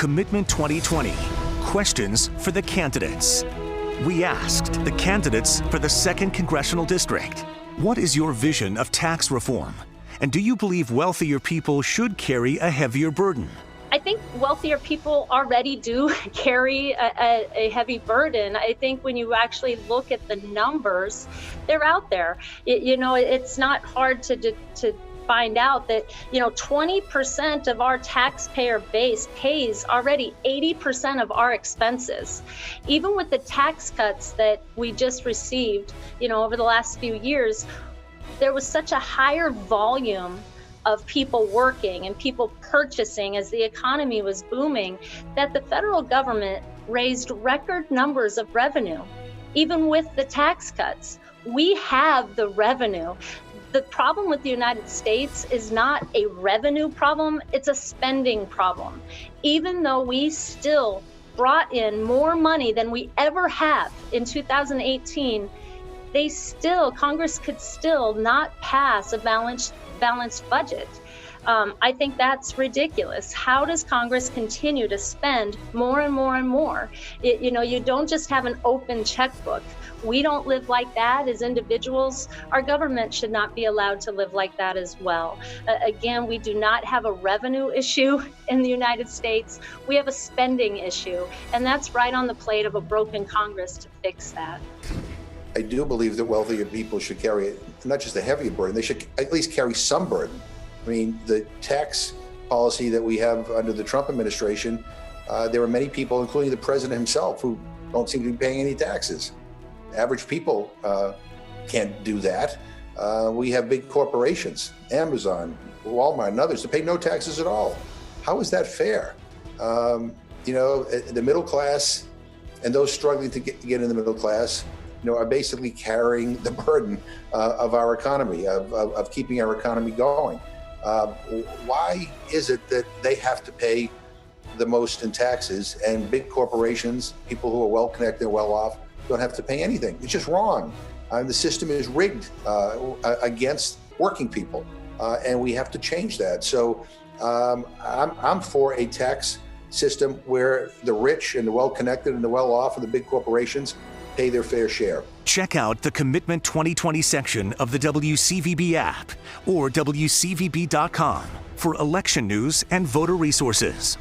Commitment 2020, questions for the candidates. We asked the candidates for the 2nd Congressional District, what is your vision of tax reform? And do you believe wealthier people should carry a heavier burden? I think wealthier people already do carry a heavy burden. I think when you actually look at the numbers, they're out there. It's not hard to find out that 20% of our taxpayer base pays already 80% of our expenses. Even with the tax cuts that we just received, over the last few years, there was such a higher volume of people working and people purchasing as the economy was booming that the federal government raised record numbers of revenue. Even with the tax cuts, we have the revenue. The problem with the United States is not a revenue problem, it's a spending problem. Even though we still brought in more money than we ever have in 2018, Congress could still not pass a balanced budget. I think that's ridiculous. How does Congress continue to spend more and more and more? You don't just have an open checkbook. We don't live like that as individuals. Our government should not be allowed to live like that as well. Again, we do not have a revenue issue in the United States. We have a spending issue, and that's right on the plate of a broken Congress to fix that. I do believe that wealthier people should carry not just a heavier burden, they should at least carry some burden. I mean, the tax policy that we have under the Trump administration, there are many people, including the president himself, who don't seem to be paying any taxes. Average people can't do that. We have big corporations, Amazon, Walmart, and others, that pay no taxes at all. How is that fair? The middle class and those struggling to get in the middle class are basically carrying the burden of our economy, of keeping our economy going. Why is it that they have to pay the most in taxes and big corporations, people who are well-connected, well-off, don't have to pay anything? It's just wrong. The system is rigged against working people, and we have to change that. So I'm for a tax system where the rich and the well-connected and the well-off and the big corporations pay their fair share. Check out the Commitment 2020 section of the WCVB app or WCVB.com for election news and voter resources.